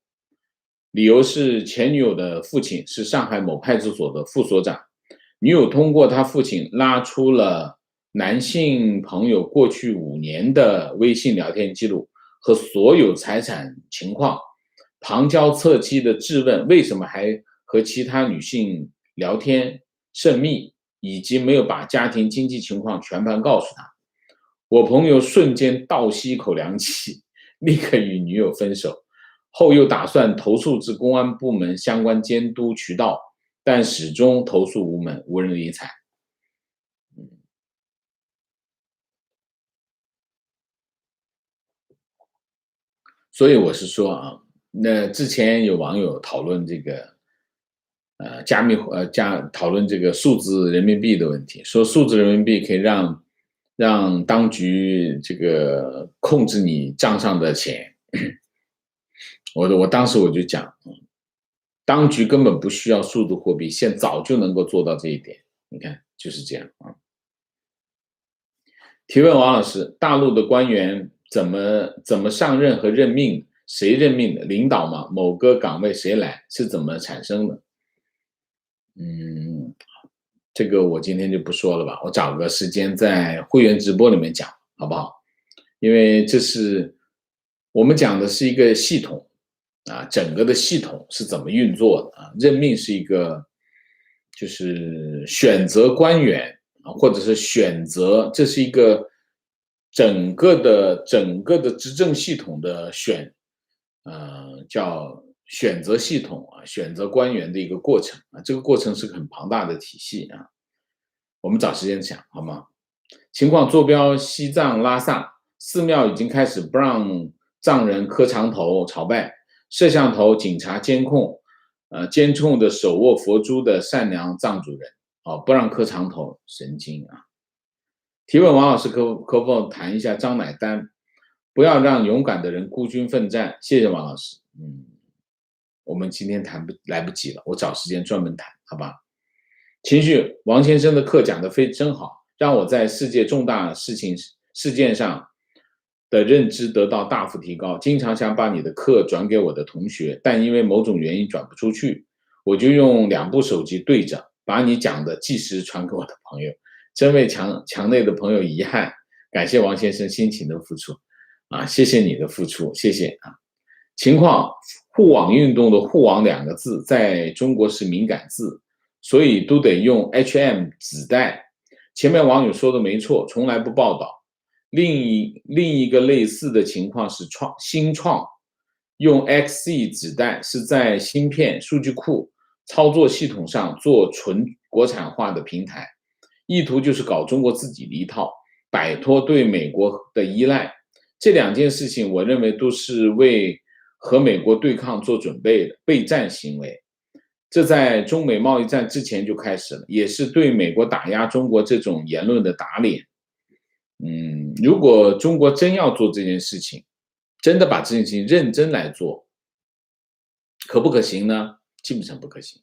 理由是前女友的父亲是上海某派出所的副所长，女友通过他父亲拉出了男性朋友过去5年的微信聊天记录和所有财产情况，旁敲侧击的质问为什么还和其他女性聊天甚密，以及没有把家庭经济情况全盘告诉他。我朋友瞬间倒吸一口凉气，立刻与女友分手，后又打算投诉至公安部门相关监督渠道，但始终投诉无门，无人理睬。所以我是说啊，那之前有网友讨论这个，讨论这个数字人民币的问题，说数字人民币可以让当局这个控制你账上的钱。我当时我就讲，当局根本不需要数字货币，现早就能够做到这一点。你看就是这样啊。提问王老师，大陆的官员怎么上任和任命？谁任命的？领导吗？某个岗位谁来？是怎么产生的？这个我今天就不说了吧，我找个时间在会员直播里面讲，好不好？因为这是我们讲的是一个系统啊，整个的系统是怎么运作的啊？任命是一个，就是选择官员啊，或者是选择，这是一个整个的执政系统的叫选择系统啊，选择官员的一个过程啊，这个过程是个很庞大的体系啊。我们找时间想好吗？情况坐标西藏拉萨，寺庙已经开始不让藏人磕长头朝拜，摄像头、警察监控，监控的手握佛珠的善良藏族人，不让磕长头，神经啊！提问王老师可否谈一下张乃丹，不要让勇敢的人孤军奋战？谢谢王老师。我们今天来不及了，我找时间专门谈，好吧？情绪，王先生的课讲得真好，让我在世界重大事件上的认知得到大幅提高。经常想把你的课转给我的同学，但因为某种原因转不出去，我就用2部手机对着，把你讲的即时传给我的朋友，真为墙内的朋友遗憾。感谢王先生辛勤的付出啊，谢谢你的付出，谢谢啊。情况，护网运动的护网2个字在中国是敏感字，所以都得用 HM 纸袋。前面网友说的没错，从来不报道。另一个类似的情况是新创用 XC 纸袋是在芯片数据库操作系统上做纯国产化的平台，意图就是搞中国自己的一套，摆脱对美国的依赖。这2件事情我认为都是为和美国对抗做准备的备战行为，这在中美贸易战之前就开始了，也是对美国打压中国这种言论的打脸。如果中国真要做这件事情，真的把这件事情认真来做，可不可行呢？基本上不可行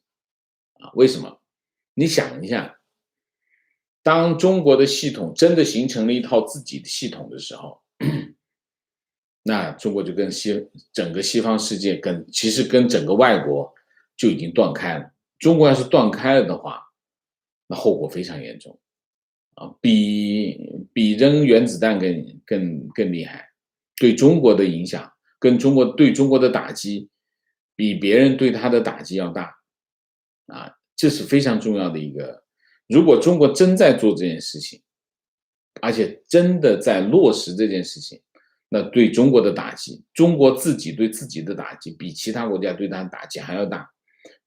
啊。为什么？你想一下，当中国的系统真的形成了一套自己的系统的时候，那中国就跟整个西方世界其实跟整个外国就已经断开了。中国要是断开了的话，那后果非常严重啊，比扔原子弹更厉害，对中国的影响对中国的打击，比别人对他的打击要大啊，这是非常重要的一个。如果中国真在做这件事情，而且真的在落实这件事情，那对中国的打击，中国自己对自己的打击，比其他国家对他的打击还要大，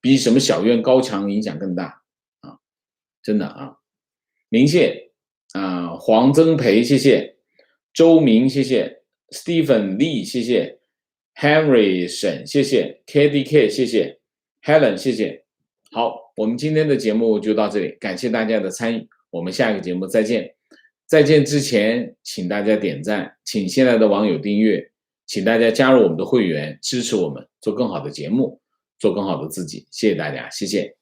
比什么小院高墙影响更大啊！真的啊！明谢啊，黄增培谢谢，周明谢谢 ，Stephen Lee 谢谢 ，Henry 沈谢谢 ，KDK 谢谢 ，Helen 谢谢。好，我们今天的节目就到这里，感谢大家的参与，我们下一个节目再见。再见之前，请大家点赞，请新来的网友订阅，请大家加入我们的会员，支持我们做更好的节目，做更好的自己。谢谢大家，谢谢。